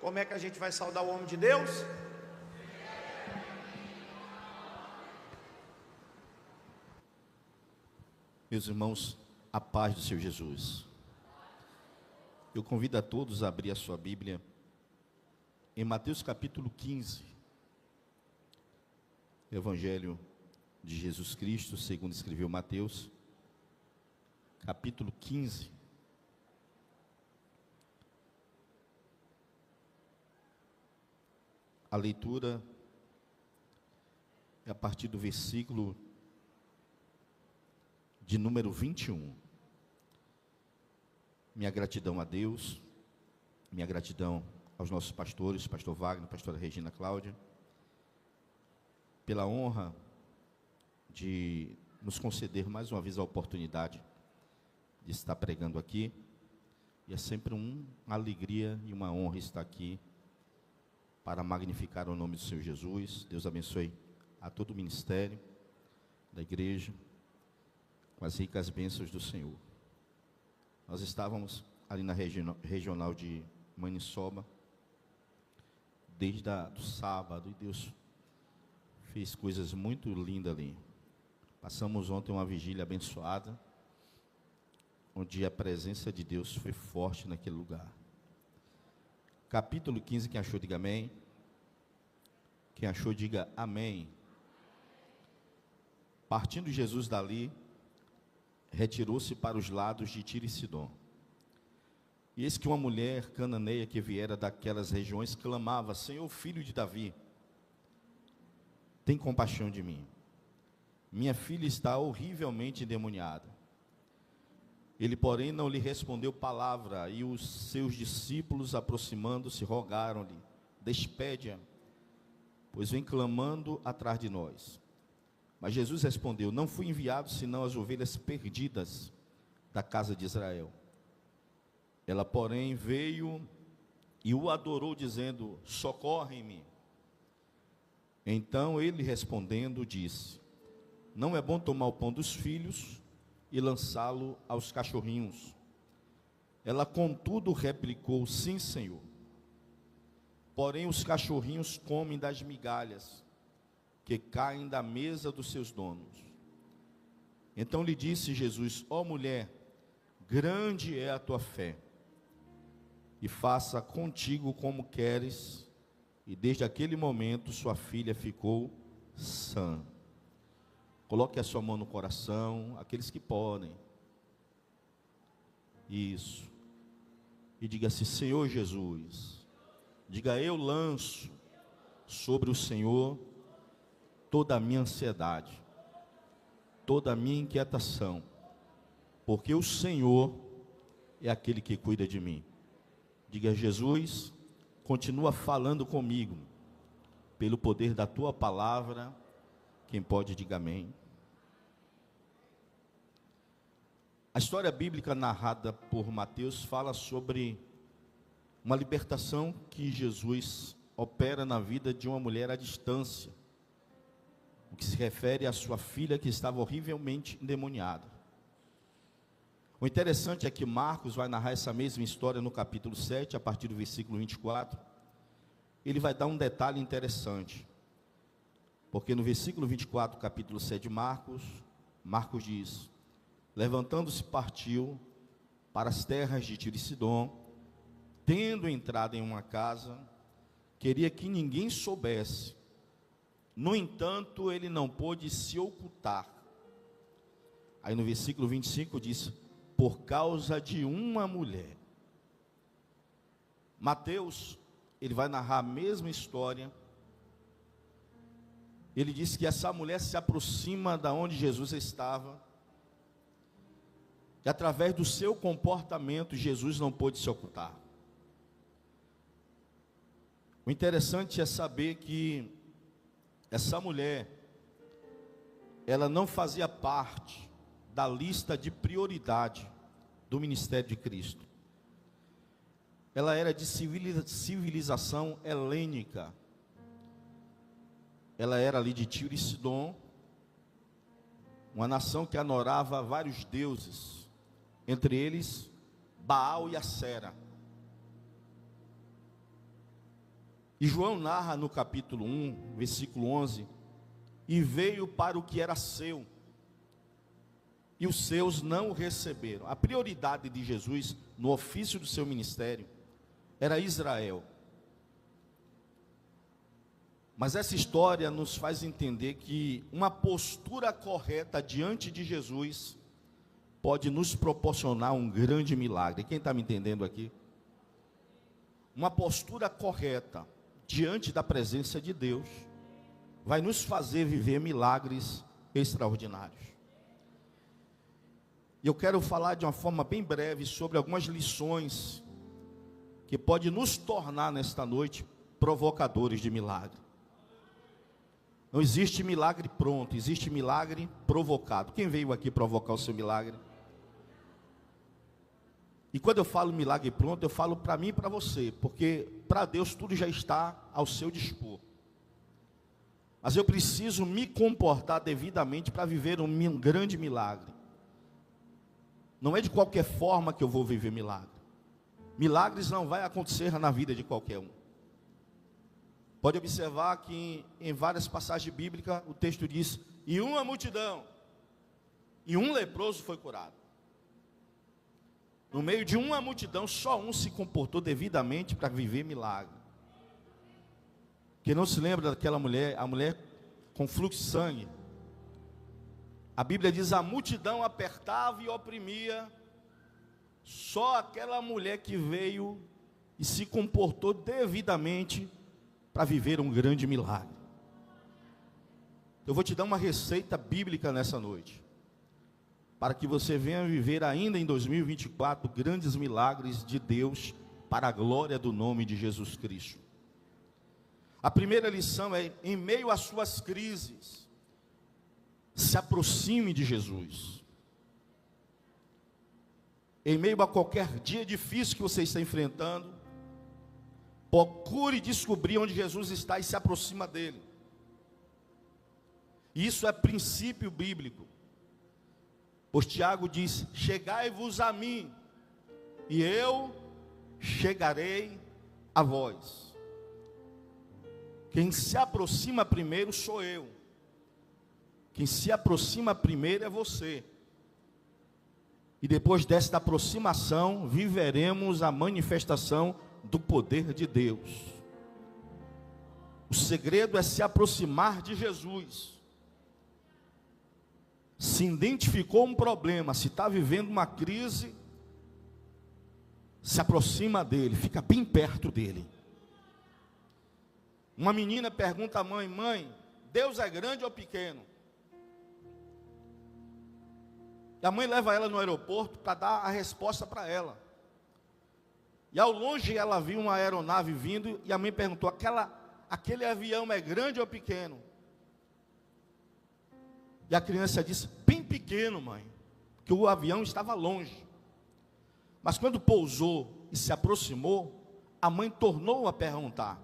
Como é que a gente vai saudar o homem de Deus? Meus irmãos, a paz do Senhor Jesus. Eu convido a todos a abrir a sua Bíblia em Mateus capítulo 15. Evangelho de Jesus Cristo, segundo escreveu Mateus, capítulo 15. A leitura é a partir do versículo de número 21. Minha gratidão a Deus, minha gratidão aos nossos pastores, pastor Wagner, pastora Regina Cláudia, pela honra de nos conceder mais uma vez a oportunidade de estar pregando aqui. E é sempre uma alegria e uma honra estar aqui para magnificar o nome do Senhor Jesus. Deus abençoe a todo o ministério da igreja, com as ricas bênçãos do Senhor. Nós estávamos ali na regional de Maniçoba, desde o sábado, e Deus fez coisas muito lindas ali. Passamos ontem uma vigília abençoada, onde a presença de Deus foi forte naquele lugar. Capítulo 15, quem achou, diga amém. Quem achou, diga amém. Partindo Jesus dali, retirou-se para os lados de Tiro e Sidom. E eis que uma mulher cananeia que viera daquelas regiões clamava: Senhor, filho de Davi, tem compaixão de mim. Minha filha está horrivelmente endemoniada. Ele, porém, não lhe respondeu palavra, e os seus discípulos, aproximando-se, rogaram-lhe: despede-a, pois vem clamando atrás de nós. Mas Jesus respondeu: não fui enviado senão as ovelhas perdidas da casa de Israel. Ela, porém, veio e o adorou, dizendo: socorre-me. Então ele, respondendo, disse: não é bom tomar o pão dos filhos e lançá-lo aos cachorrinhos. Ela, contudo, replicou: sim, Senhor. Porém os cachorrinhos comem das migalhas que caem da mesa dos seus donos. Então lhe disse Jesus: ó mulher, grande é a tua fé, e faça contigo como queres. E desde aquele momento sua filha ficou sã. Coloque a sua mão no coração, aqueles que podem. Isso. E diga assim: Senhor Jesus, diga: eu lanço sobre o Senhor toda a minha ansiedade, toda a minha inquietação, porque o Senhor é aquele que cuida de mim. Diga: Jesus, continua falando comigo, pelo poder da tua palavra. Quem pode, diga amém. A história bíblica narrada por Mateus fala sobre uma libertação que Jesus opera na vida de uma mulher à distância, o que se refere à sua filha que estava horrivelmente endemoniada. O interessante é que Marcos vai narrar essa mesma história no capítulo 7, a partir do versículo 24. Ele vai dar um detalhe interessante, porque no versículo 24, capítulo 7 de Marcos diz: levantando-se partiu para as terras de Tiro e Sidom, tendo entrado em uma casa, queria que ninguém soubesse. No entanto, ele não pôde se ocultar. Aí no versículo 25 diz: por causa de uma mulher. Mateus, ele vai narrar a mesma história. Ele diz que essa mulher se aproxima da onde Jesus estava, e através do seu comportamento, Jesus não pôde se ocultar. O interessante é saber que essa mulher, ela não fazia parte da lista de prioridade do ministério de Cristo. Ela era de civilização helênica. Ela era ali de Tiro e Sidom, uma nação que adorava vários deuses, entre eles Baal e Acera. E João narra no capítulo 1, versículo 11: e veio para o que era seu, e os seus não o receberam. A prioridade de Jesus no ofício do seu ministério era Israel. Mas essa história nos faz entender que uma postura correta diante de Jesus pode nos proporcionar um grande milagre. Quem está me entendendo aqui? Uma postura correta diante da presença de Deus vai nos fazer viver milagres extraordinários. E eu quero falar de uma forma bem breve sobre algumas lições que podem nos tornar nesta noite provocadores de milagre. Não existe milagre pronto, existe milagre provocado. Quem veio aqui provocar o seu milagre? E quando eu falo milagre pronto, eu falo para mim e para você, porque para Deus tudo já está ao seu dispor. Mas eu preciso me comportar devidamente para viver um grande milagre. Não é de qualquer forma que eu vou viver milagre. Milagres não vai acontecer na vida de qualquer um. Pode observar que em várias passagens bíblicas o texto diz: e uma multidão, e um leproso foi curado. No meio de uma multidão, só um se comportou devidamente para viver milagre. Quem não se lembra daquela mulher, a mulher com fluxo de sangue? A Bíblia diz: a multidão apertava e oprimia, só aquela mulher que veio e se comportou devidamente para viver um grande milagre. Eu vou te dar uma receita bíblica nessa noite, para que você venha viver ainda em 2024 grandes milagres de Deus para a glória do nome de Jesus Cristo. A primeira lição é: em meio às suas crises, se aproxime de Jesus. Em meio a qualquer dia difícil que você está enfrentando, procure descobrir onde Jesus está e se aproxima dele. Isso é princípio bíblico. Pois Tiago diz: chegai-vos a mim, e eu chegarei a vós. Quem se aproxima primeiro sou eu. Quem se aproxima primeiro é você. E depois desta aproximação, viveremos a manifestação do poder de Deus. O segredo é se aproximar de Jesus. Se identificou um problema, se está vivendo uma crise, se aproxima dele, fica bem perto dele. Uma menina pergunta à mãe: mãe, Deus é grande ou pequeno? E a mãe leva ela no aeroporto para dar a resposta para ela. E ao longe ela viu uma aeronave vindo, e a mãe perguntou: aquele avião é grande ou pequeno? E a criança disse: bem pequeno, mãe, porque o avião estava longe. Mas quando pousou e se aproximou, a mãe tornou a perguntar: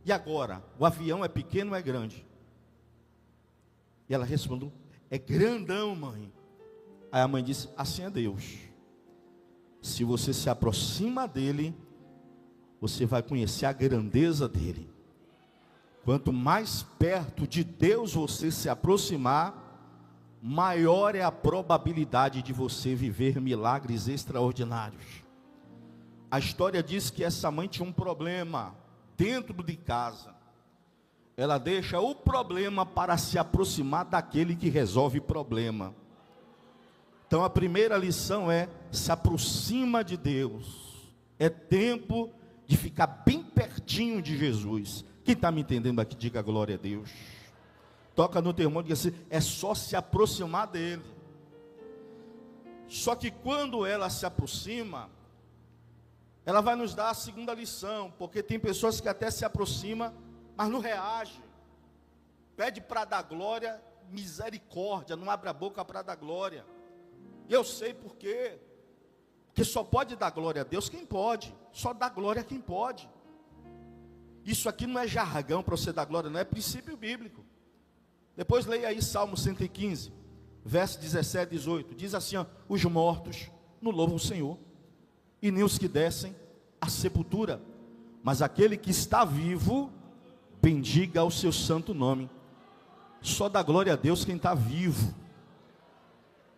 e agora, o avião é pequeno ou é grande? E ela respondeu: é grandão, mãe. Aí a mãe disse: assim é Deus. Se você se aproxima dele, você vai conhecer a grandeza dele. Quanto mais perto de Deus você se aproximar, maior é a probabilidade de você viver milagres extraordinários. A história diz que essa mãe tinha um problema dentro de casa. Ela deixa o problema para se aproximar daquele que resolve o problema. Então a primeira lição é: se aproxima de Deus. É tempo de ficar bem pertinho de Jesus. Quem está me entendendo aqui, diga glória a Deus. Toca no teu irmão e diga assim: é só se aproximar dele. Só que quando ela se aproxima, ela vai nos dar a segunda lição, porque tem pessoas que até se aproximam, mas não reagem. Pede para dar glória, misericórdia, não abre a boca para dar glória. E eu sei por quê. Porque só pode dar glória a Deus quem pode. Só dá glória a quem pode. Isso aqui não é jargão para você dar glória, não é princípio bíblico. Depois leia aí Salmo 115, verso 17 e 18. Diz assim: ó, os mortos não louvam o Senhor, e nem os que descem à sepultura, mas aquele que está vivo, bendiga o seu santo nome. Só dá glória a Deus quem está vivo.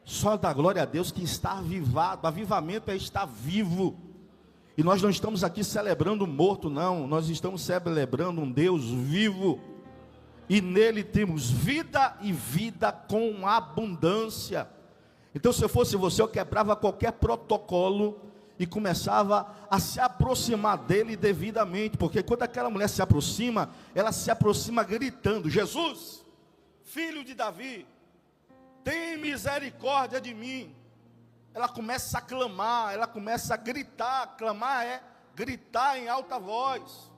Só dá glória a Deus quem está avivado. Avivamento é estar vivo. E nós não estamos aqui celebrando um morto, não. Nós estamos celebrando um Deus vivo. E nele temos vida e vida com abundância. Então, se eu fosse você, eu quebrava qualquer protocolo e começava a se aproximar dele devidamente. Porque quando aquela mulher se aproxima, ela se aproxima gritando: Jesus, filho de Davi, tem misericórdia de mim. Ela começa a clamar, ela começa a gritar. Clamar é gritar em alta voz.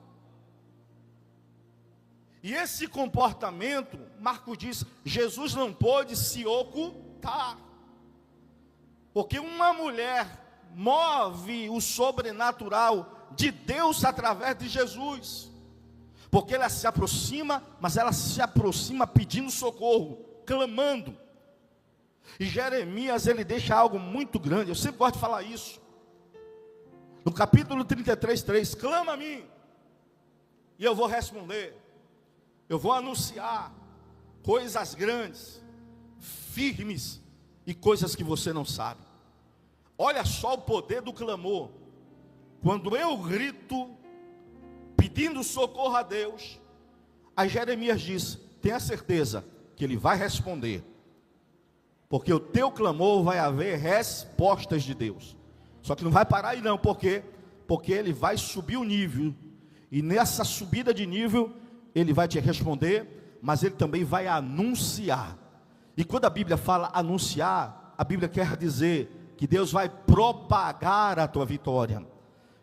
E esse comportamento, Marcos diz, Jesus não pôde se ocultar. Porque uma mulher move o sobrenatural de Deus através de Jesus. Porque ela se aproxima, mas ela se aproxima pedindo socorro, clamando. E Jeremias, ele deixa algo muito grande, eu sempre gosto de falar isso. No capítulo 33, 3, clama a mim, e eu vou responder. Eu vou anunciar coisas grandes, firmes, e coisas que você não sabe. Olha só o poder do clamor. Quando eu grito, pedindo socorro a Deus, aí Jeremias diz, tenha certeza que Ele vai responder. Porque o teu clamor vai haver respostas de Deus. Só que não vai parar aí não, por quê? Porque Ele vai subir o nível. E nessa subida de nível, Ele vai te responder, mas Ele também vai anunciar. E quando a Bíblia fala anunciar, a Bíblia quer dizer que Deus vai propagar a tua vitória.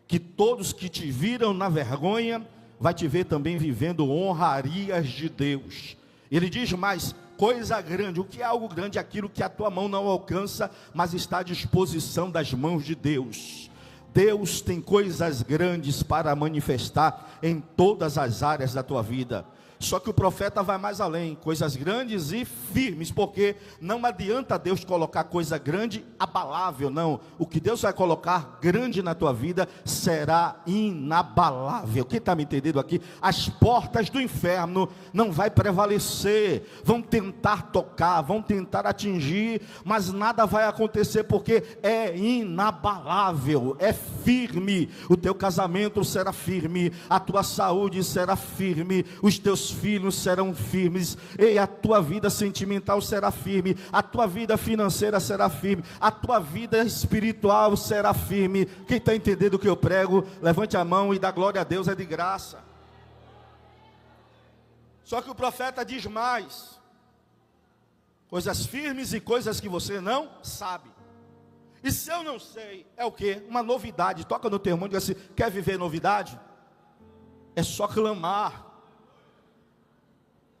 Que todos que te viram na vergonha, vai te ver também vivendo honrarias de Deus. Ele diz mais, coisa grande. O que é algo grande? Aquilo que a tua mão não alcança, mas está à disposição das mãos de Deus. Deus tem coisas grandes para manifestar em todas as áreas da tua vida. Só que o profeta vai mais além, coisas grandes e firmes, porque não adianta Deus colocar coisa grande abalável, não. O que Deus vai colocar grande na tua vida será inabalável. Quem está me entendendo aqui? As portas do inferno não vai prevalecer, vão tentar tocar, vão tentar atingir, mas nada vai acontecer, porque é inabalável, é firme. O teu casamento será firme, a tua saúde será firme, os teus filhos serão firmes, e a tua vida sentimental será firme, a tua vida financeira será firme, a tua vida espiritual será firme. Quem está entendendo o que eu prego, levante a mão e dá glória a Deus, é de graça. Só que o profeta diz mais, coisas firmes e coisas que você não sabe. E se eu não sei, é o que? Uma novidade. Toca no teu irmão e diz assim, quer viver novidade? É só clamar.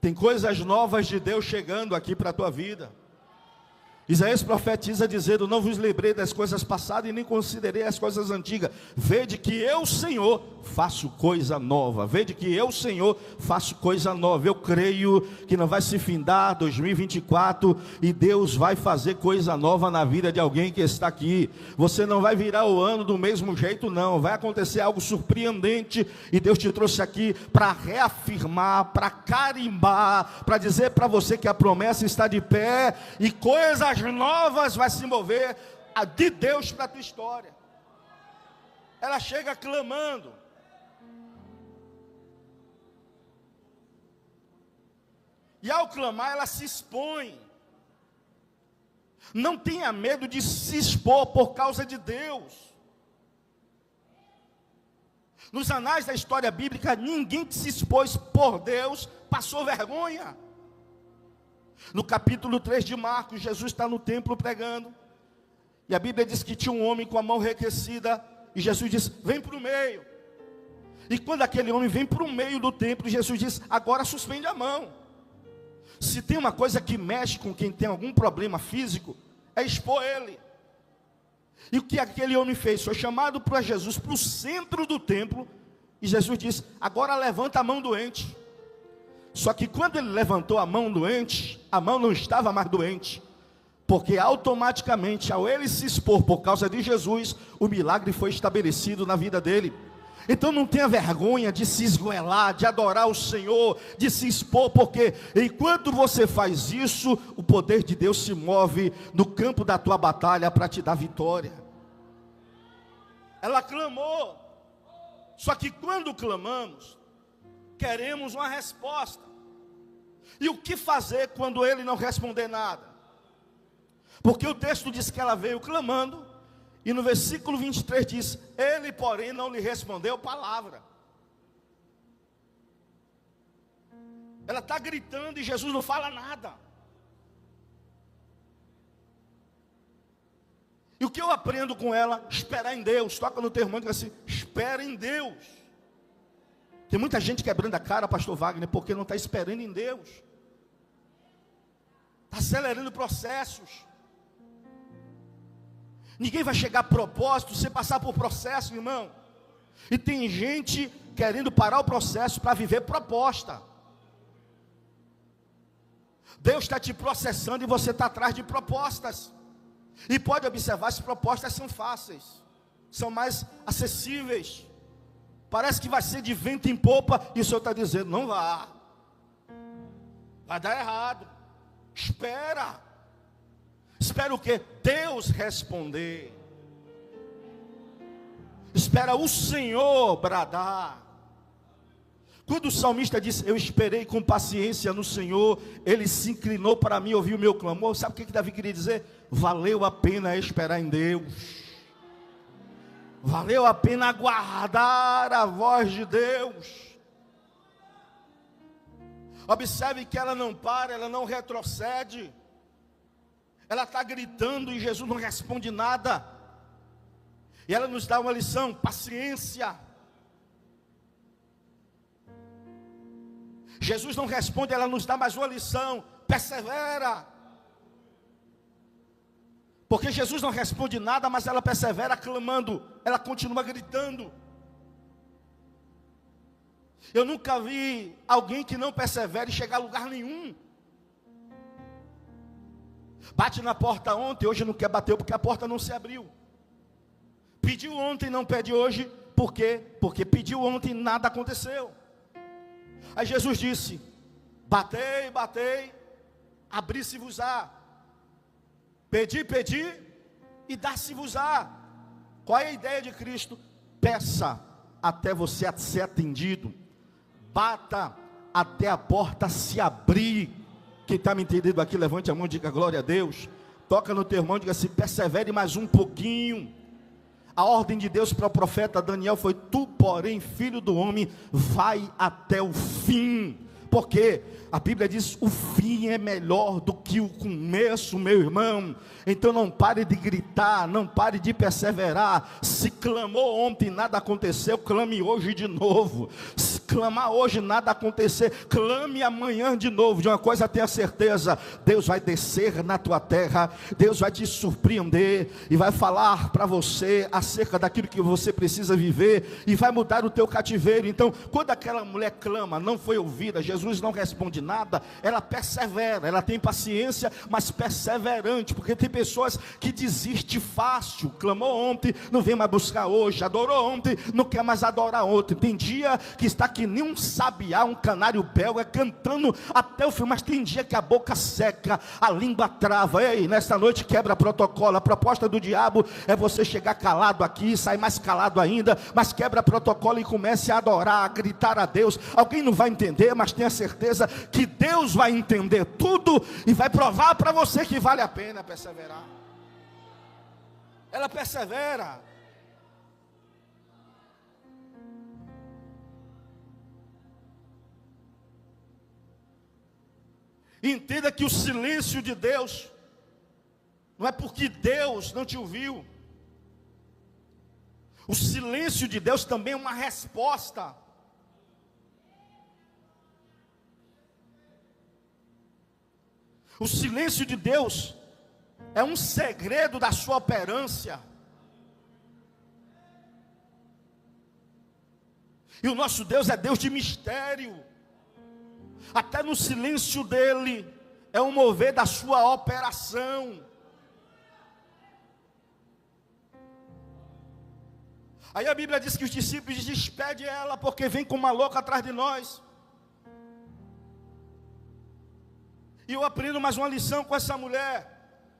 Tem coisas novas de Deus chegando aqui para a tua vida. Isaías profetiza dizendo, não vos lembrei das coisas passadas e nem considerei as coisas antigas. Vede que eu, Senhor, faço coisa nova. Vede que eu, Senhor, faço coisa nova. Eu creio que não vai se findar 2024 e Deus vai fazer coisa nova na vida de alguém que está aqui. Você não vai virar o ano do mesmo jeito, não. Vai acontecer algo surpreendente e Deus te trouxe aqui para reafirmar, para carimbar, para dizer para você que a promessa está de pé e coisas novas vai se mover de Deus para a tua história. Ela chega clamando. E ao clamar ela se expõe. Não tenha medo de se expor por causa de Deus. Nos anais da história bíblica, ninguém que se expôs por Deus passou vergonha. No capítulo 3 de Marcos, Jesus está no templo pregando. E a Bíblia diz que tinha um homem com a mão enriquecida. E Jesus diz, vem para o meio. E quando aquele homem vem para o meio do templo, Jesus diz, agora suspende a mão. Se tem uma coisa que mexe com quem tem algum problema físico, é expor ele. E o que aquele homem fez? Foi chamado para Jesus, para o centro do templo. E Jesus diz, agora levanta a mão doente. Só que quando ele levantou a mão doente, a mão não estava mais doente. Porque automaticamente, ao ele se expor por causa de Jesus, o milagre foi estabelecido na vida dele. Então não tenha vergonha de se esgoelar, de adorar o Senhor, de se expor, porque enquanto você faz isso, o poder de Deus se move no campo da tua batalha para te dar vitória. Ela clamou, só que quando clamamos, queremos uma resposta. E o que fazer quando ele não responder nada? Porque o texto diz que ela veio clamando, e no versículo 23 diz: ele, porém, não lhe respondeu palavra. Ela está gritando e Jesus não fala nada. E o que eu aprendo com ela? Esperar em Deus. Toca no teu irmão e diz assim: espera em Deus. Tem muita gente quebrando a cara, pastor Wagner, porque não está esperando em Deus. Está acelerando processos. Ninguém vai chegar a propósito sem passar por processo, irmão. E tem gente querendo parar o processo para viver proposta. Deus está te processando e você está atrás de propostas. E pode observar, as propostas são fáceis, são mais acessíveis. Parece que vai ser de vento em popa, e o Senhor está dizendo: não vá, vai dar errado. Espera. Espera o quê? Deus responder. Espera o Senhor bradar. Quando o salmista disse: eu esperei com paciência no Senhor, ele se inclinou para mim, ouviu o meu clamor. Sabe o que Davi queria dizer? Valeu a pena esperar em Deus. Valeu a pena aguardar a voz de Deus. Observe que ela não para, ela não retrocede. Ela está gritando e Jesus não responde nada. E ela nos dá uma lição: paciência. Jesus não responde, ela nos dá mais uma lição: persevera. Porque Jesus não responde nada, mas ela persevera clamando, ela continua gritando. Eu nunca vi alguém que não persevere chegar a lugar nenhum. Bate na porta ontem, hoje não quer bater porque a porta não se abriu. Pediu ontem, não pede hoje, por quê? Porque pediu ontem e nada aconteceu. Aí Jesus disse: batei, batei, abri-se-vos-á. Pedi, pedi, e dá-se-vos-á. Qual é a ideia de Cristo? Peça até você ser atendido. Bata até a porta se abrir. Quem está me entendendo aqui, levante a mão e diga glória a Deus. Toca no teu irmão e diga assim: persevere mais um pouquinho. A ordem de Deus para o profeta Daniel foi: tu, porém, filho do homem, vai até o fim. Porque a Bíblia diz: o fim é melhor do que o começo, meu irmão. Então não pare de gritar, não pare de perseverar. Se clamou ontem e nada aconteceu, clame hoje de novo. Se clamar hoje nada acontecer, clame amanhã de novo. De uma coisa tenha certeza: Deus vai descer na tua terra, Deus vai te surpreender e vai falar para você acerca daquilo que você precisa viver, e vai mudar o teu cativeiro. Então, quando aquela mulher clama, não foi ouvida, Jesus não responde nada, ela persevera, ela tem paciência, mas perseverante, porque tem pessoas que desistem fácil. Clamou ontem, não vem mais buscar hoje. Adorou ontem, não quer mais adorar ontem. Tem dia que está que nem um sabiá, um canário belga, cantando até o fim, mas tem dia que a boca seca, a língua trava. Ei, nesta noite quebra protocolo. A proposta do diabo é você chegar calado aqui, sair mais calado ainda, mas quebra protocolo e comece a adorar, a gritar a Deus. Alguém não vai entender, mas tenha certeza que Deus vai entender tudo e vai provar para você que vale a pena perseverar. Ela persevera. Entenda que o silêncio de Deus não é porque Deus não te ouviu. O silêncio de Deus também é uma resposta. O silêncio de Deus é um segredo da sua operância. E o nosso Deus é Deus de mistério. Até no silêncio dele é um mover da sua operação. Aí a Bíblia diz que os discípulos dizem: despede ela, porque vem com uma louca atrás de nós. E eu aprendo mais uma lição com essa mulher: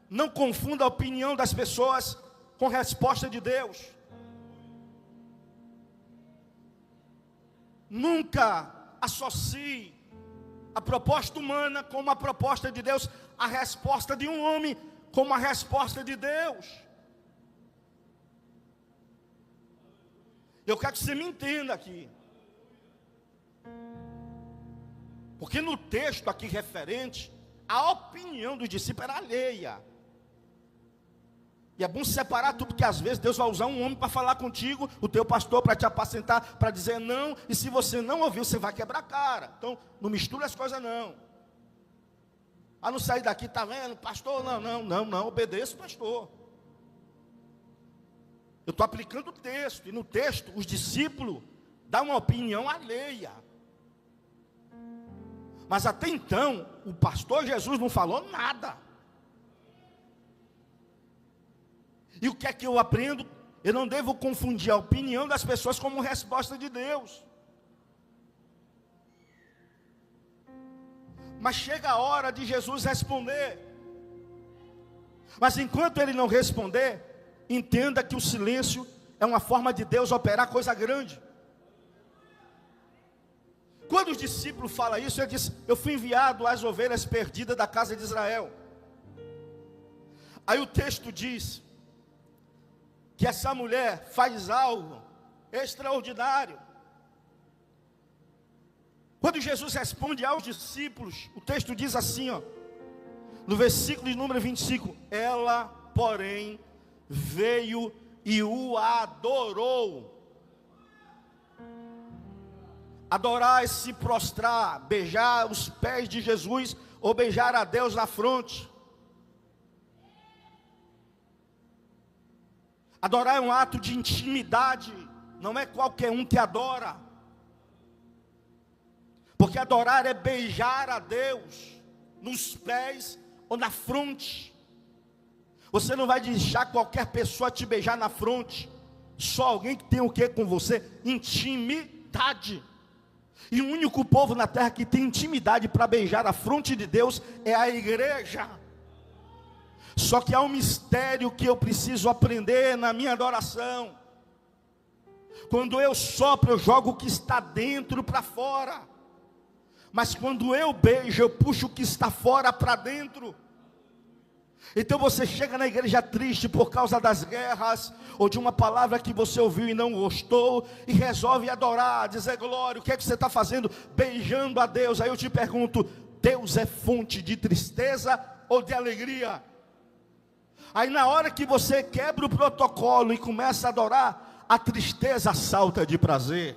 não confunda a opinião das pessoas com a resposta de Deus. Nunca associe a proposta humana com uma proposta de Deus, a resposta de um homem com uma resposta de Deus. Eu quero que você me entenda aqui, porque no texto aqui referente, a opinião dos discípulos era alheia. E é bom separar tudo, porque às vezes Deus vai usar um homem para falar contigo, o teu pastor para te apacentar, para dizer não, e se você não ouvir, você vai quebrar a cara. Então, não mistura as coisas não. A não sair daqui, tá vendo, pastor, não, obedeça o pastor. Eu estou aplicando o texto, e no texto, os discípulos dão uma opinião alheia. Mas até então, o pastor Jesus não falou nada. E o que é que eu aprendo? Eu não devo confundir a opinião das pessoas como resposta de Deus. Mas chega a hora de Jesus responder. Mas enquanto ele não responder, entenda que o silêncio é uma forma de Deus operar coisa grande. Quando os discípulos falam isso, ele diz: eu fui enviado às ovelhas perdidas da casa de Israel. Aí o texto diz que essa mulher faz algo extraordinário. Quando Jesus responde aos discípulos, o texto diz assim, no versículo de número 25: ela, porém, veio e o adorou. Adorar é se prostrar, beijar os pés de Jesus, ou beijar a Deus na fronte. Adorar é um ato de intimidade, não é qualquer um que adora. Porque adorar é beijar a Deus nos pés ou na fronte. Você não vai deixar qualquer pessoa te beijar na fronte. Só alguém que tem o que com você? Intimidade. E o único povo na terra que tem intimidade para beijar a fronte de Deus é a igreja. Só que há um mistério que eu preciso aprender na minha adoração. Quando eu sopro, eu jogo o que está dentro para fora. Mas quando eu beijo, eu puxo o que está fora para dentro. Então você chega na igreja triste por causa das guerras, ou de uma palavra que você ouviu e não gostou, e resolve adorar, dizer glória. O que é que você está fazendo? Beijando a Deus. Aí eu te pergunto: Deus é fonte de tristeza ou de alegria? Aí na hora que você quebra o protocolo e começa a adorar, a tristeza salta de prazer.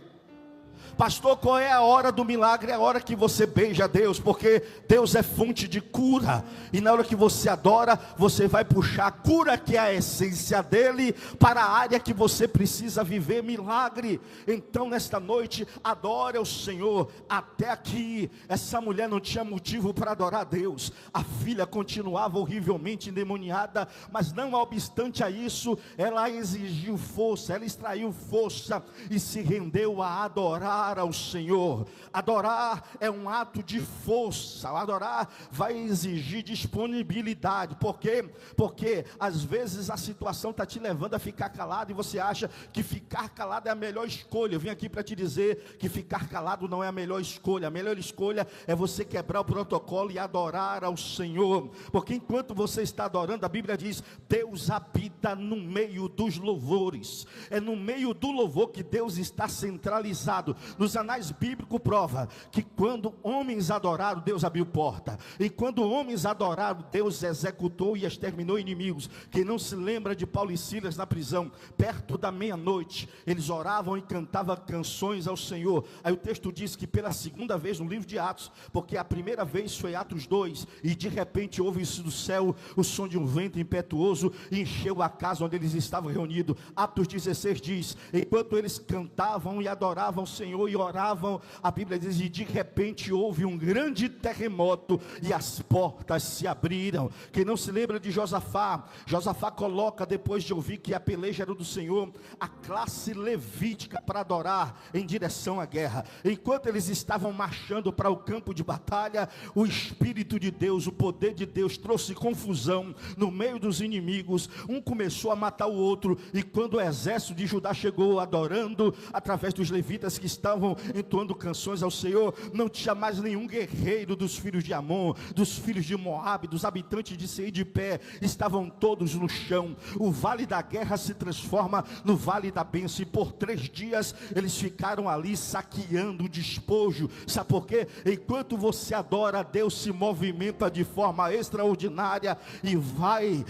Pastor, qual é a hora do milagre? É a hora que você beija Deus, porque Deus é fonte de cura. E na hora que você adora, você vai puxar a cura, que é a essência dele, para a área que você precisa viver milagre. Então nesta noite, adore o Senhor. Até aqui, essa mulher não tinha motivo para adorar a Deus. A filha continuava horrivelmente endemoniada, mas não obstante a isso, ela exigiu força, ela extraiu força e se rendeu a adorar ao Senhor. Adorar é um ato de força. Adorar vai exigir disponibilidade. Por quê? Porque às vezes a situação está te levando a ficar calado e você acha que ficar calado é a melhor escolha. Eu vim aqui para te dizer que ficar calado não é a melhor escolha. A melhor escolha é você quebrar o protocolo e adorar ao Senhor. Porque enquanto você está adorando, a Bíblia diz: Deus habita no meio dos louvores. É no meio do louvor que Deus está centralizado. Nos anais bíblicos prova que quando homens adoraram, Deus abriu porta. E quando homens adoraram, Deus executou e exterminou inimigos. Quem não se lembra de Paulo e Silas na prisão, perto da meia-noite, eles oravam e cantavam canções ao Senhor. Aí o texto diz que pela segunda vez no livro de Atos, porque a primeira vez foi Atos 2, e de repente ouve-se do céu o som de um vento impetuoso e encheu a casa onde eles estavam reunidos. Atos 16 diz: enquanto eles cantavam e adoravam o Senhor, Senhor e oravam, a Bíblia diz, e de repente houve um grande terremoto e as portas se abriram. Quem não se lembra de Josafá? Josafá coloca, depois de ouvir que a peleja era do Senhor, a classe levítica para adorar em direção à guerra. Enquanto eles estavam marchando para o campo de batalha, o Espírito de Deus, o poder de Deus trouxe confusão no meio dos inimigos. Um começou a matar o outro, e quando o exército de Judá chegou adorando, através dos levitas que estavam entoando canções ao Senhor, não tinha mais nenhum guerreiro dos filhos de Amon, dos filhos de Moabe, dos habitantes de Seir de pé, estavam todos no chão. O vale da guerra se transforma no vale da bênção, e por 3 dias eles ficaram ali saqueando o despojo. Sabe por quê? Enquanto você adora, Deus se movimenta de forma extraordinária e vai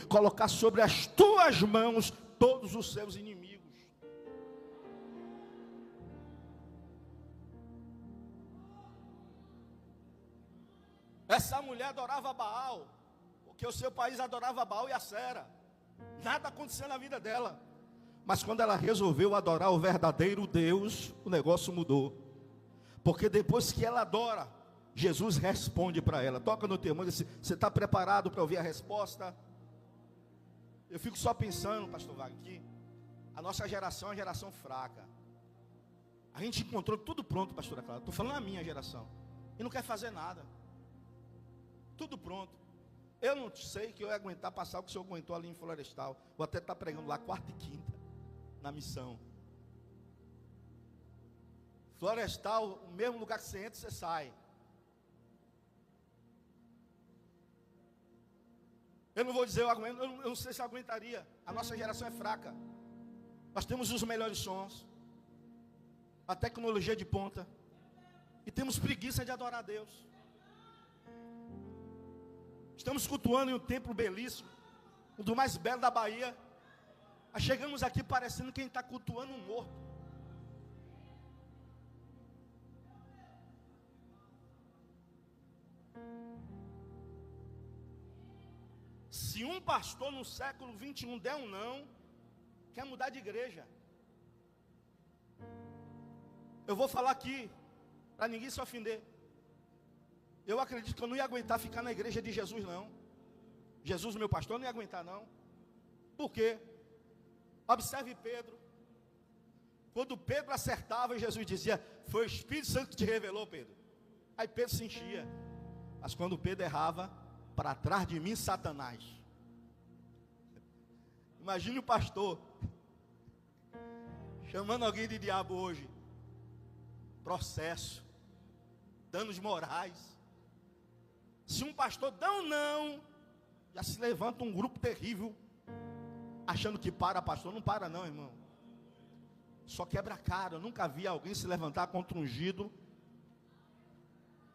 colocar sobre as tuas mãos todos os seus inimigos. Essa mulher adorava Baal, porque o seu país adorava Baal e Acera. Nada acontecia na vida dela. Mas quando ela resolveu adorar o verdadeiro Deus, o negócio mudou. Porque depois que ela adora, Jesus responde para ela. Toca no teu irmão e diz: você está preparado para ouvir a resposta? Eu fico só pensando, pastor Wagner, que a nossa geração é uma geração fraca. A gente encontrou tudo pronto, pastora Clara. Estou falando a minha geração. E não quer fazer nada. Tudo pronto. Eu não sei que eu ia aguentar passar o que o senhor aguentou ali em Florestal. Vou até estar pregando lá 4ª e 5ª, na missão. Florestal, o mesmo lugar que você entra, você sai. Eu não vou dizer, eu não sei se eu aguentaria. A nossa geração é fraca. Nós temos os melhores sons, a tecnologia de ponta, e temos preguiça de adorar a Deus. Estamos cultuando em um templo belíssimo, um dos mais belos da Bahia. Aí chegamos aqui parecendo quem está cultuando um morto. Se um pastor no século 21 der um não, quer mudar de igreja. Eu vou falar aqui, para ninguém se ofender. Eu acredito que eu não ia aguentar ficar na igreja de Jesus, não. Jesus, meu pastor, não ia aguentar, não. Por quê? Observe Pedro. Quando Pedro acertava, Jesus dizia: foi o Espírito Santo que te revelou, Pedro. Aí Pedro se enchia. Mas quando Pedro errava, para trás de mim, Satanás. Imagine o pastor chamando alguém de diabo hoje. Processo, danos morais. Se um pastor dá um não, já se levanta um grupo terrível, achando que para, pastor. Não para não, irmão. Só quebra a cara. Eu nunca vi alguém se levantar contra um ungido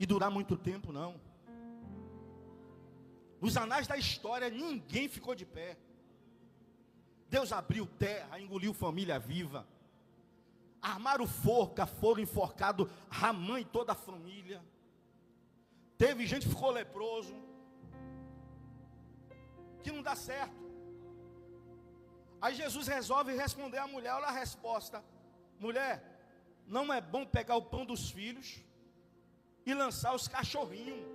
e durar muito tempo, não. Nos anais da história, ninguém ficou de pé. Deus abriu terra, engoliu família viva. Armaram forca, foram enforcados Ramã e toda a família. Teve gente que ficou leproso. Que não dá certo. Aí Jesus resolve responder à mulher. Olha a resposta: mulher, não é bom pegar o pão dos filhos e lançar os cachorrinhos.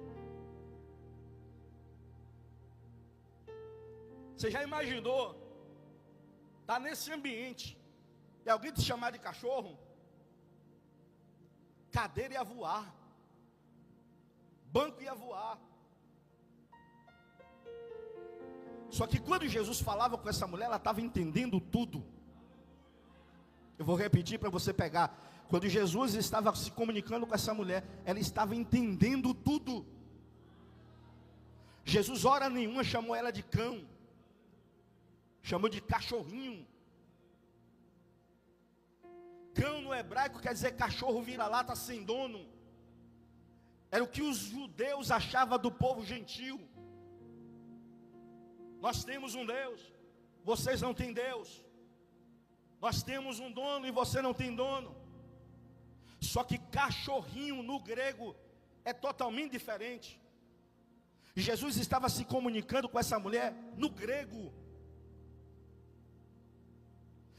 Você já imaginou estar nesse ambiente e alguém te chamar de cachorro? Cadeira ia voar, banco ia voar. Só que quando Jesus falava com essa mulher, ela estava entendendo tudo. Eu vou repetir para você pegar. Quando Jesus estava se comunicando com essa mulher, ela estava entendendo tudo. Jesus, hora nenhuma, chamou ela de cão. Chamou de cachorrinho. Cão no hebraico quer dizer cachorro vira-lata sem dono. Era o que os judeus achavam do povo gentil. Nós temos um Deus, vocês não têm Deus. Nós temos um dono e você não tem dono. Só que cachorrinho no grego é totalmente diferente. E Jesus estava se comunicando com essa mulher no grego.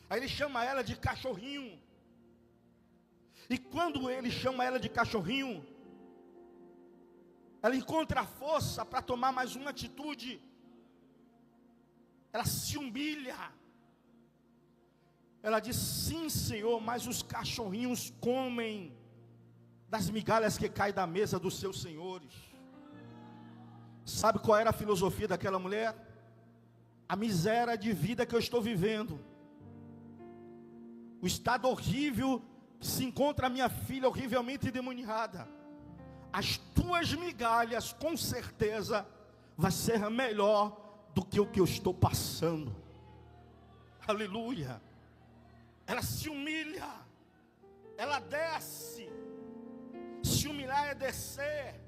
Aí ele chama ela de cachorrinho. E quando ele chama ela de cachorrinho, ela encontra a força para tomar mais uma atitude. Ela se humilha. Ela diz: sim, Senhor, mas os cachorrinhos comem das migalhas que caem da mesa dos seus senhores. Sabe qual era a filosofia daquela mulher? A miséria de vida que eu estou vivendo, o estado horrível que se encontra a minha filha, horrivelmente endemoniada, as tuas migalhas com certeza vai ser melhor do que o que eu estou passando. Aleluia. Ela se humilha, ela desce. Se humilhar é descer.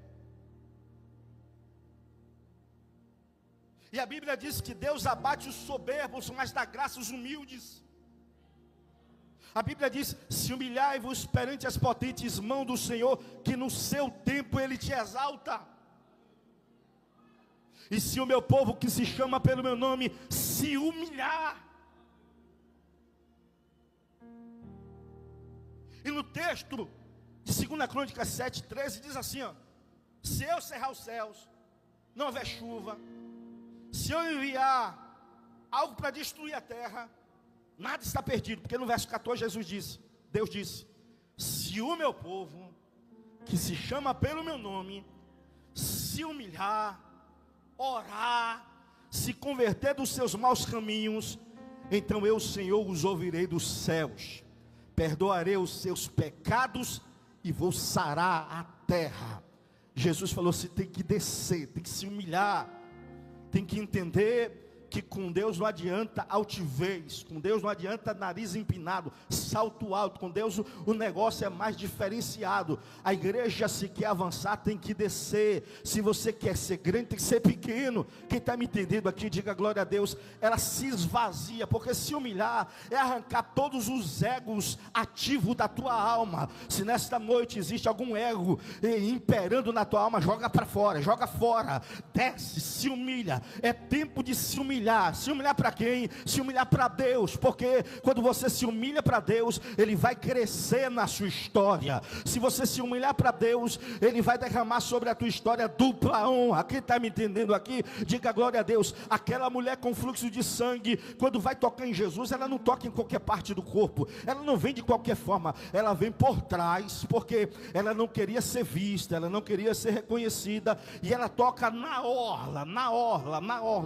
E a Bíblia diz que Deus abate os soberbos, mas dá graça aos humildes. A Bíblia diz: se humilhai-vos perante as potentes mãos do Senhor, que no seu tempo Ele te exalta. E se o meu povo que se chama pelo meu nome se humilhar. E no texto de 2 Crônicas 7:13 diz assim, ó: se eu cerrar os céus, não houver chuva, se eu enviar algo para destruir a terra, nada está perdido. Porque no verso 14 Deus disse: se o meu povo, que se chama pelo meu nome, se humilhar, orar, se converter dos seus maus caminhos, então eu, Senhor, os ouvirei dos céus, perdoarei os seus pecados e vou sarar a terra. Jesus falou: você tem que descer, tem que se humilhar, tem que entender que com Deus não adianta altivez, com Deus não adianta nariz empinado, salto alto. Com Deus o negócio é mais diferenciado. A igreja, se quer avançar, tem que descer. Se você quer ser grande, tem que ser pequeno. Quem está me entendendo aqui, diga glória a Deus. Ela se esvazia, porque se humilhar é arrancar todos os egos ativos da tua alma. Se nesta noite existe algum ego imperando na tua alma, joga para fora, joga fora, desce, se humilha. É tempo de se humilhar. Se humilhar para quem? Se humilhar para Deus, porque quando você se humilha para Deus, Ele vai crescer na sua história. Se você se humilhar para Deus, Ele vai derramar sobre a tua história dupla honra. Quem está me entendendo aqui, diga glória a Deus. Aquela mulher com fluxo de sangue, quando vai tocar em Jesus, ela não toca em qualquer parte do corpo, ela não vem de qualquer forma, ela vem por trás, porque ela não queria ser vista, ela não queria ser reconhecida, e ela toca na orla,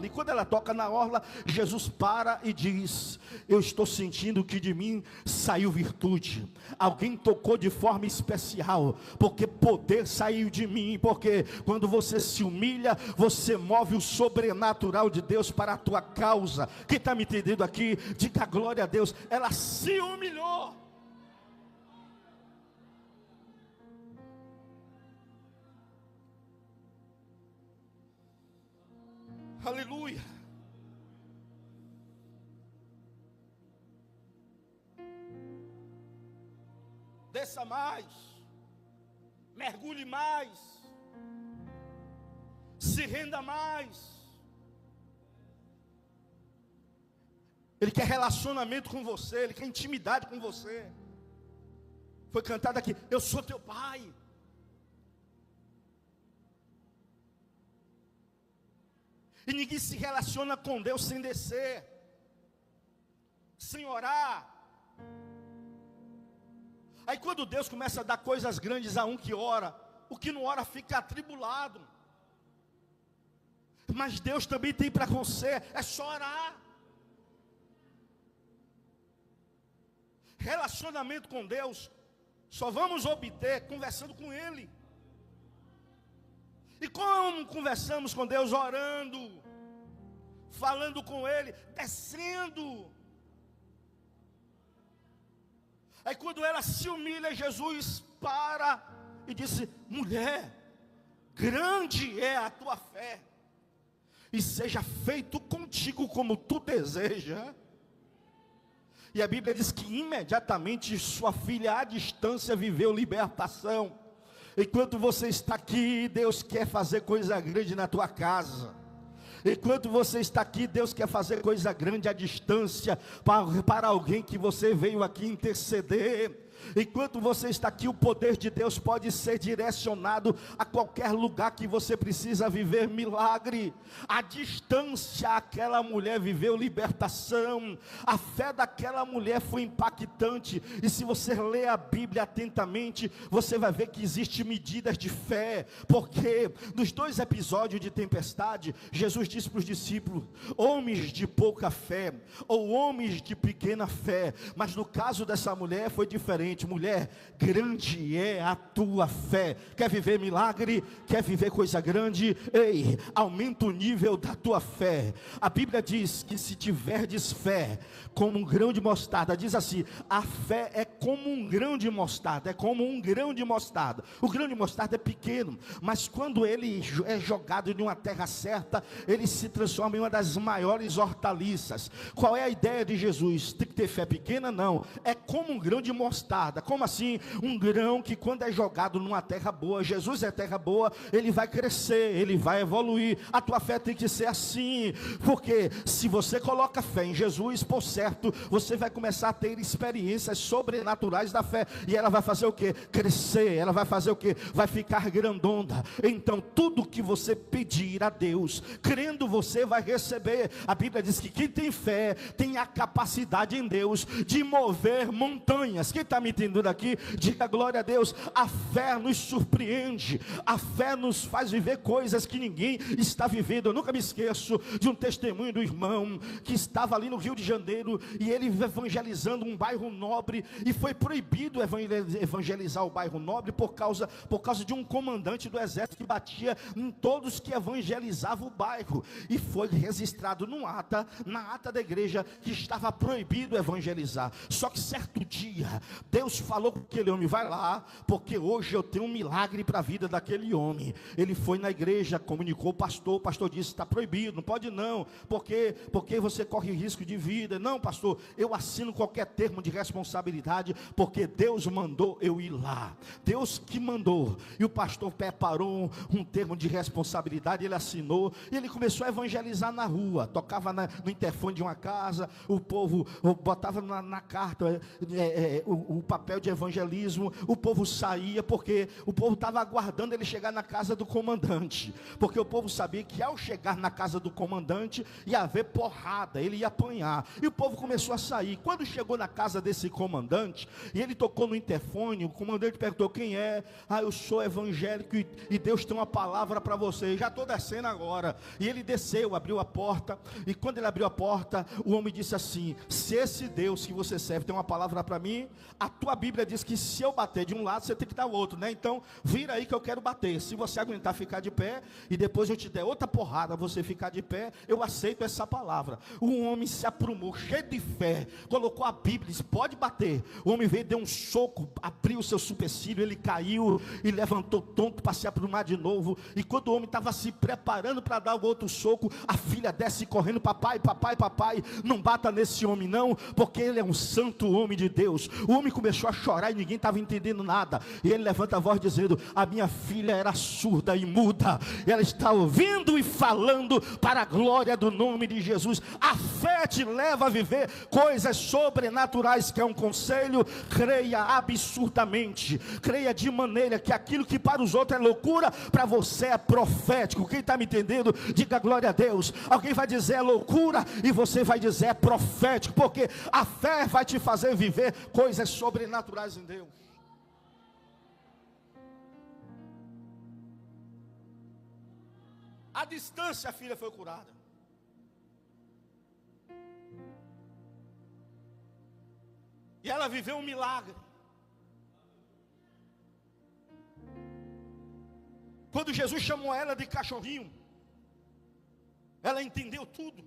e quando ela toca na orla, Jesus para e diz: eu estou sentindo que de mim saiu virtude. Alguém tocou de forma especial, porque poder saiu de mim. Porque quando você se humilha, você move o sobrenatural de Deus para a tua causa. Quem está me entendendo aqui, diga glória a Deus. Ela se humilhou. Aleluia. Desça mais, mergulhe mais, se renda mais. Ele quer relacionamento com você, Ele quer intimidade com você. Foi cantado aqui: eu sou teu pai. E ninguém se relaciona com Deus sem descer, sem orar. Aí quando Deus começa a dar coisas grandes a um que ora, o que não ora fica atribulado. Mas Deus também tem para você, é só orar. Relacionamento com Deus só vamos obter conversando com Ele. E como conversamos com Deus? Orando, falando com Ele, descendo. Aí quando ela se humilha, Jesus para e disse: mulher, grande é a tua fé, e seja feito contigo como tu deseja. E a Bíblia diz que imediatamente sua filha à distância viveu libertação. Enquanto você está aqui, Deus quer fazer coisa grande na tua casa. Enquanto você está aqui, Deus quer fazer coisa grande à distância, para alguém que você veio aqui interceder. Enquanto você está aqui, o poder de Deus pode ser direcionado a qualquer lugar que você precisa viver milagre. A distância, aquela mulher viveu libertação. A fé daquela mulher foi impactante. E se você ler a Bíblia atentamente, você vai ver que existem medidas de fé. Porque nos 2 episódios de tempestade, Jesus disse para os discípulos: homens de pouca fé, ou homens de pequena fé. Mas no caso dessa mulher foi diferente. Mulher, grande é a tua fé. Quer viver milagre? Quer viver coisa grande? Ei, aumenta o nível da tua fé. A Bíblia diz que se tiverdes fé como um grão de mostarda, diz assim: a fé é como um grão de mostarda, é como um grão de mostarda. O grão de mostarda é pequeno, mas quando ele é jogado em uma terra certa, ele se transforma em uma das maiores hortaliças. Qual é a ideia de Jesus? Tem que ter fé pequena? Não, é como um grão de mostarda. Como assim? Um grão que quando é jogado numa terra boa, Jesus é terra boa, ele vai crescer, ele vai evoluir. A tua fé tem que ser assim, porque se você coloca fé em Jesus, por certo, você vai começar a ter experiências sobrenaturais da fé, e ela vai fazer o quê? Crescer. Ela vai fazer o quê? Vai ficar grandona. Então tudo que você pedir a Deus, crendo, você vai receber. A Bíblia diz que quem tem fé, tem a capacidade em Deus de mover montanhas. Quem está me entendendo aqui, diga glória a Deus. A fé nos surpreende, a fé nos faz viver coisas que ninguém está vivendo. Eu nunca me esqueço de um testemunho do irmão, que estava ali no Rio de Janeiro, e ele evangelizando um bairro nobre, e foi proibido evangelizar o bairro nobre, por causa de um comandante do exército que batia em todos que evangelizavam o bairro, e foi registrado na ata da igreja, que estava proibido evangelizar. Só que certo dia, Deus falou com aquele homem: vai lá, porque hoje eu tenho um milagre para a vida daquele homem. Ele foi na igreja, comunicou o pastor disse: está proibido, não pode não, porque você corre risco de vida. Não, pastor, eu assino qualquer termo de responsabilidade, porque Deus mandou eu ir lá, Deus que mandou. E o pastor preparou um termo de responsabilidade, ele assinou, e ele começou a evangelizar na rua, tocava no interfone de uma casa, o povo botava na carta o papel de evangelismo, o povo saía, porque o povo estava aguardando ele chegar na casa do comandante, porque o povo sabia que ao chegar na casa do comandante, ia haver porrada, ele ia apanhar, e o povo começou a sair. Quando chegou na casa desse comandante, e ele tocou no interfone, o comandante perguntou: quem é? Eu sou evangélico, e Deus tem uma palavra para você. Já estou descendo agora. E ele desceu, abriu a porta, e quando ele abriu a porta, o homem disse assim: se esse Deus que você serve tem uma palavra para mim, a tua Bíblia diz que se eu bater de um lado, você tem que dar o outro, né? Então vira aí que eu quero bater. Se você aguentar ficar de pé, e depois eu te der outra porrada, você ficar de pé, eu aceito essa palavra. O homem se aprumou, cheio de fé, colocou a Bíblia, disse: pode bater. O homem veio, deu um soco, abriu o seu supercílio, ele caiu e levantou tonto para se aprumar de novo. E quando o homem estava se preparando para dar o outro soco, a filha desce correndo: papai, não bata nesse homem não, porque ele é um santo homem de Deus. O homem começou a chorar e ninguém estava entendendo nada, e ele levanta a voz dizendo: a minha filha era surda e muda, ela está ouvindo e falando para a glória do nome de Jesus. A fé te leva a viver coisas sobrenaturais, que é um conselho. Creia absurdamente, creia de maneira que aquilo que para os outros é loucura, para você é profético. Quem está me entendendo, diga glória a Deus. Alguém vai dizer é loucura, e você vai dizer é profético, porque a fé vai te fazer viver coisas sobrenaturais em Deus. À distância a filha foi curada. E ela viveu um milagre. Quando Jesus chamou ela de cachorrinho, ela entendeu tudo.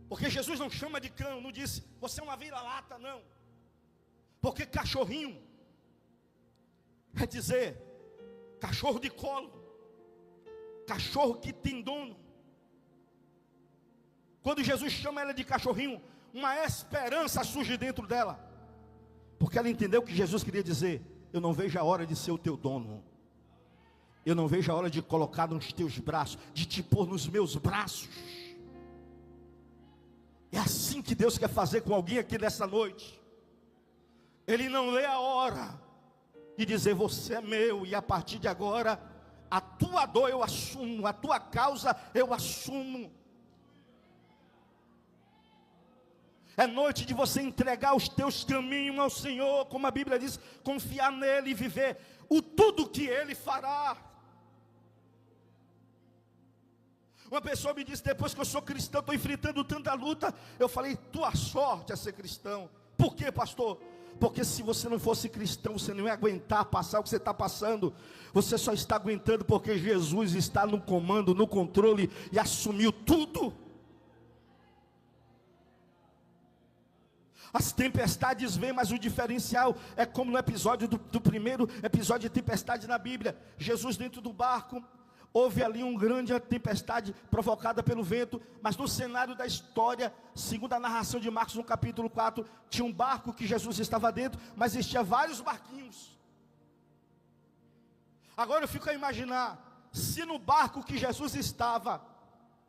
Porque Jesus não chama de cão, não disse você é uma vira-lata, não. Porque cachorrinho quer dizer cachorro de colo, cachorro que tem dono. Quando Jesus chama ela de cachorrinho, uma esperança surge dentro dela, porque ela entendeu que Jesus queria dizer: eu não vejo a hora de ser o teu dono, eu não vejo a hora de colocar nos teus braços, de te pôr nos meus braços. É assim que Deus quer fazer com alguém aqui nessa noite. Ele não lê a hora de dizer: você é meu, e a partir de agora a tua dor eu assumo, a tua causa eu assumo. É noite de você entregar os teus caminhos ao Senhor, como a Bíblia diz, confiar nele e viver o tudo que ele fará. Uma pessoa me disse: depois que eu sou cristão, estou enfrentando tanta luta. Eu falei: tua sorte é ser cristão. Por quê, pastor? Porque se você não fosse cristão, você não ia aguentar passar o que você está passando. Você só está aguentando porque Jesus está no comando, no controle, e assumiu tudo. As tempestades vêm, mas o diferencial é como no episódio do primeiro episódio de tempestade na Bíblia. Jesus dentro do barco, houve ali uma grande tempestade provocada pelo vento, mas no cenário da história, segundo a narração de Marcos no capítulo 4, tinha um barco que Jesus estava dentro, mas existia vários barquinhos. Agora eu fico a imaginar, se no barco que Jesus estava,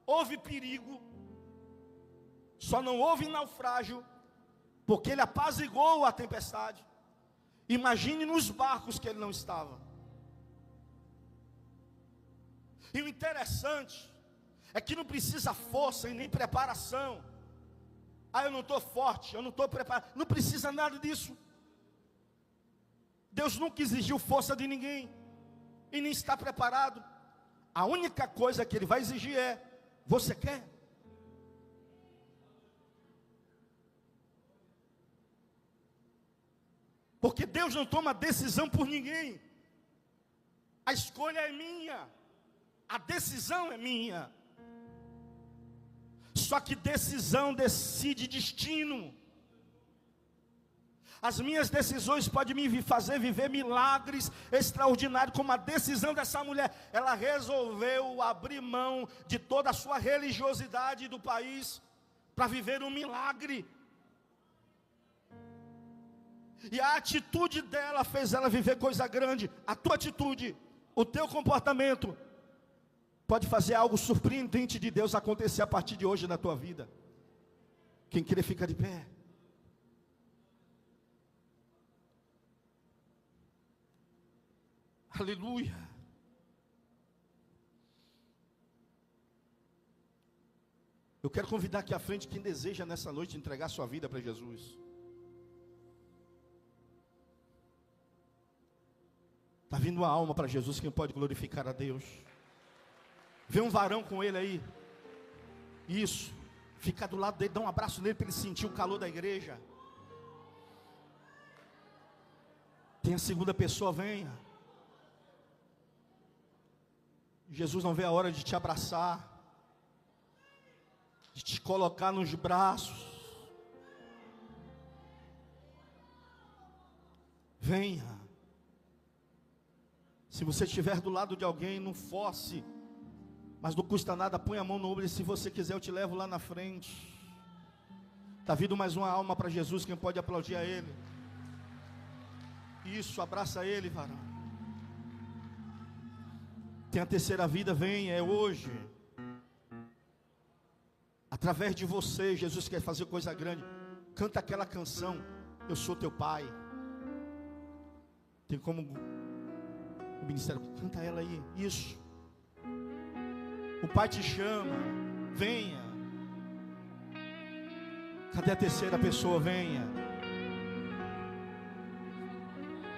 houve perigo, só não houve naufrágio, porque ele apaziguou a tempestade. Imagine nos barcos que ele não estava. E o interessante é que não precisa força e nem preparação. Eu não estou forte, eu não estou preparado. Não precisa nada disso. Deus nunca exigiu força de ninguém, e nem está preparado. A única coisa que Ele vai exigir é: você quer? Porque Deus não toma decisão por ninguém. A escolha é minha. A decisão é minha. Só que decisão decide destino. As minhas decisões podem me fazer viver milagres extraordinários, como a decisão dessa mulher. Ela resolveu abrir mão de toda a sua religiosidade do país para viver um milagre. E a atitude dela fez ela viver coisa grande. A tua atitude, o teu comportamento pode fazer algo surpreendente de Deus acontecer a partir de hoje na tua vida. Quem querer fica de pé. Aleluia. Eu quero convidar aqui à frente quem deseja nessa noite entregar sua vida para Jesus. Está vindo uma alma para Jesus, quem pode glorificar a Deus? Vê um varão com ele aí. Isso. Fica do lado dele, dá um abraço nele para ele sentir o calor da igreja. Tem a segunda pessoa, venha. Jesus não vê a hora de te abraçar, de te colocar nos braços. Venha. Se você estiver do lado de alguém, não force, mas não custa nada, põe a mão no ombro e se você quiser eu te levo lá na frente. Está vindo mais uma alma para Jesus, quem pode aplaudir a Ele? Isso, abraça Ele, varão. Tem a terceira vida, vem, é hoje. Através de você, Jesus quer fazer coisa grande. Canta aquela canção, eu sou teu pai. Tem como o ministério, canta ela aí, isso. O pai te chama, venha. Cadê a terceira pessoa? Venha.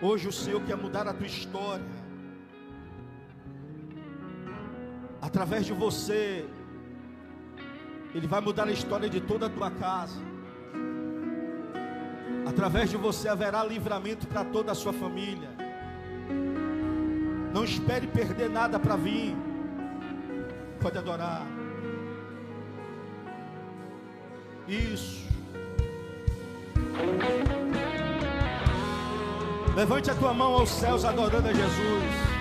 Hoje o Senhor quer mudar a tua história. Através de você, Ele vai mudar a história de toda a tua casa. Através de você haverá livramento para toda a sua família. Não espere perder nada para vir. Pode adorar. Isso. Levante a tua mão aos céus adorando a Jesus.